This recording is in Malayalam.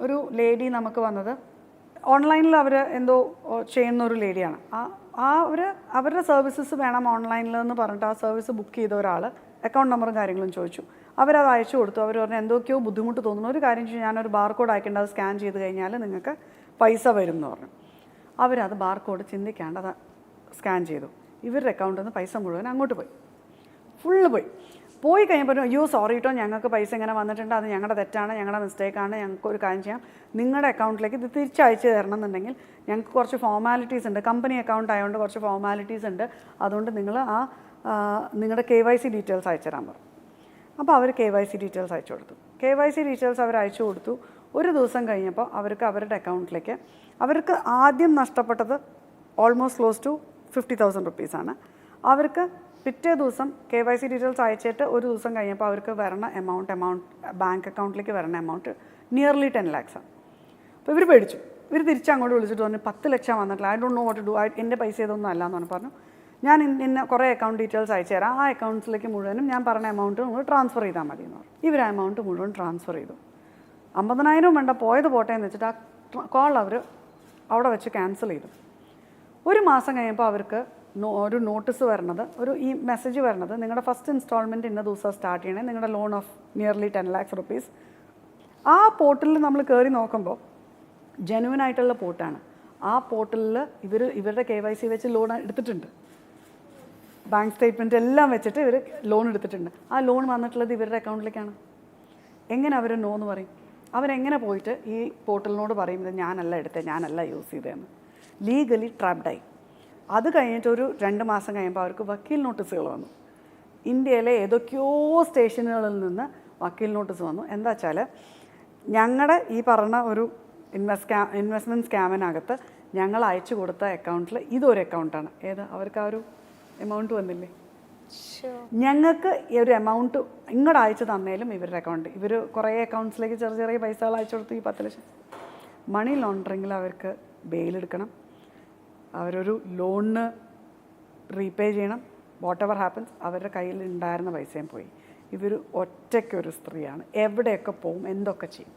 ഒരു ലേഡി നമുക്ക് വന്നത് ഓൺലൈനിൽ അവർ എന്തോ ചെയ്യുന്ന ഒരു ലേഡിയാണ്. അവരുടെ സർവീസസ് വേണം ഓൺലൈനിൽ എന്ന് പറഞ്ഞിട്ട് ആ സർവീസ് ബുക്ക് ചെയ്ത ഒരാൾ അക്കൗണ്ട് നമ്പറും കാര്യങ്ങളും ചോദിച്ചു. അവരത് അയച്ചു കൊടുത്തു. അവർ പറഞ്ഞു എന്തൊക്കെയോ ബുദ്ധിമുട്ട് തോന്നുന്നു, ഒരു കാര്യം ചെയ്യും, ഞാനൊരു ബാർകോഡ് അയക്കേണ്ടത്, അത് സ്കാൻ ചെയ്ത് കഴിഞ്ഞാൽ നിങ്ങൾക്ക് പൈസ വരും എന്ന് പറഞ്ഞു. അവരത് ബാർകോഡ് ചിന്തിക്കാണ്ട് അത് സ്കാൻ ചെയ്തു. ഇവരുടെ അക്കൗണ്ടിൽ നിന്ന് പൈസ മുഴുവൻ അങ്ങോട്ട് പോയി, ഫുള്ള് പോയി കഴിഞ്ഞപ്പോൾ അയ്യോ സോറി കേട്ടോ, ഞങ്ങൾക്ക് പൈസ ഇങ്ങനെ വന്നിട്ടുണ്ട്, അത് ഞങ്ങളുടെ തെറ്റാണ്, ഞങ്ങളുടെ മിസ്റ്റേക്കാണ്, ഞങ്ങൾക്ക് ഒരു കാര്യം ചെയ്യാം, നിങ്ങളുടെ അക്കൗണ്ടിലേക്ക് ഇത് തിരിച്ചയച്ച് തരണം എന്നുണ്ടെങ്കിൽ ഞങ്ങൾക്ക് കുറച്ച് ഫോർമാലിറ്റീസ് ഉണ്ട്, കമ്പനി അക്കൗണ്ട് ആയതുകൊണ്ട് കുറച്ച് ഫോർമാലിറ്റീസ് ഉണ്ട്, അതുകൊണ്ട് നിങ്ങൾ നിങ്ങളുടെ KYC ഡീറ്റെയിൽസ് അയച്ചു തരാൻ പറഞ്ഞു. അപ്പോൾ അവർ KYC ഡീറ്റെയിൽസ് അയച്ചു കൊടുത്തു. KYC ഡീറ്റെയിൽസ് അവർ അയച്ചു കൊടുത്തു. ഒരു ദിവസം കഴിഞ്ഞപ്പോൾ അവർക്ക് അവരുടെ അക്കൗണ്ടിലേക്ക് അവർക്ക് ആദ്യം നഷ്ടപ്പെട്ടത് ഓൾമോസ്റ്റ് ക്ലോസ് ടു 50,000 റുപ്പീസാണ്. അവർക്ക് പിറ്റേ ദിവസം KYC ഡീറ്റെയിൽസ് അയച്ചിട്ട് ഒരു ദിവസം കഴിഞ്ഞപ്പോൾ അവർക്ക് വരണ എമൗണ്ട് ബാങ്ക് അക്കൗണ്ടിലേക്ക് വരണ എമൗണ്ട് നിയർലി 10 lakhs. അപ്പോൾ ഇവർ പേടിച്ചു. ഇവർ തിരിച്ചങ്ങോട്ട് വിളിച്ചിട്ട് പറഞ്ഞു 10 ലക്ഷം വന്നിട്ടില്ല, I don't know what to do, എൻ്റെ പൈസ ഇതൊന്നും അല്ല എന്ന് പറഞ്ഞു. ഞാൻ ഇന്ന കുറേ അക്കൗണ്ട് ഡീറ്റെയിൽസ് അയച്ചു തരാം, ആ അക്കൗണ്ട്സിലേക്ക് മുഴുവനും ഞാൻ പറഞ്ഞ എമൗണ്ട് നിങ്ങൾ ട്രാൻസ്ഫർ ചെയ്താൽ മതി എന്ന് പറഞ്ഞു. ഇവർ ആ എമൗണ്ട് മുഴുവൻ ട്രാൻസ്ഫർ ചെയ്തു. 50,000 വേണ്ട, പോയത് പോട്ടെ എന്ന് വെച്ചിട്ട് ആ കോൾ അവർ അവിടെ വെച്ച് ക്യാൻസൽ ചെയ്തു. ഒരു മാസം കഴിയുമ്പോൾ അവർക്ക് ഒരു നോട്ടീസ് വരണത്, ഈ മെസ്സേജ് വരണത്, നിങ്ങളുടെ ഫസ്റ്റ് ഇൻസ്റ്റാൾമെൻറ്റ് ഇന്ന ദിവസം സ്റ്റാർട്ട് ചെയ്യണേ, നിങ്ങളുടെ loan of nearly 10 lakhs rupees. ആ പോർട്ടലിൽ നമ്മൾ കയറി നോക്കുമ്പോൾ ജെനുവിൻ ആയിട്ടുള്ള പോർട്ടാണ്. ആ പോർട്ടലിൽ ഇവരുടെ KYC വെച്ച് ലോൺ എടുത്തിട്ടുണ്ട്, ബാങ്ക് സ്റ്റേറ്റ്മെൻറ്റ് എല്ലാം വെച്ചിട്ട് ഇവർ ലോൺ എടുത്തിട്ടുണ്ട്. ആ ലോൺ വന്നിട്ടുള്ളത് ഇവരുടെ അക്കൗണ്ടിലേക്കാണ്. എങ്ങനെ അവർ നോ എന്ന് പറയും? അവരെങ്ങനെ പോയിട്ട് ഈ പോർട്ടലിനോട് പറയുന്നത് ഞാനല്ല എടുത്തത്, ഞാനല്ല യൂസ് ചെയ്തതെന്ന്? ലീഗലി ട്രാപ്ഡായി. അത് കഴിഞ്ഞിട്ട് ഒരു 2 മാസം കഴിയുമ്പോൾ അവർക്ക് വക്കീൽ നോട്ടീസുകൾ വന്നു. ഇന്ത്യയിലെ ഏതൊക്കെയോ സ്റ്റേഷനുകളിൽ നിന്ന് വക്കീൽ നോട്ടീസ് വന്നു. എന്താ വെച്ചാൽ ഞങ്ങളുടെ ഈ പറഞ്ഞ ഒരു ഇൻവെസ്റ്റ്മെൻറ്റ് സ്കാമിനകത്ത് ഞങ്ങൾ അയച്ചു കൊടുത്ത അക്കൗണ്ടിൽ ഇതൊരു അക്കൗണ്ടാണ്. അവർക്ക് ആ ഒരു എമൗണ്ട് വന്നില്ലേ? ഞങ്ങൾക്ക് ഈ ഒരു എമൗണ്ട് ഇങ്ങോട്ട് അയച്ചു തന്നേലും ഇവരുടെ അക്കൗണ്ട്, ഇവർ കുറേ അക്കൗണ്ട്സിലേക്ക് ചെറിയ പൈസകൾ അയച്ചു കൊടുത്തു. ഈ 10 ലക്ഷം മണി ലോണ്ടറിങ്ങിൽ അവർക്ക് ബെയിലെടുക്കണം, അവരൊരു ലോണിന് റീപേ ചെയ്യണം. വാട്ട് എവർ ഹാപ്പൻസ്, അവരുടെ കയ്യിൽ ഉണ്ടായിരുന്ന പൈസയും പോയി. ഇവർ ഒറ്റയ്ക്കൊരു സ്ത്രീയാണ്, എവിടെയൊക്കെ പോവും, എന്തൊക്കെ ചെയ്യും.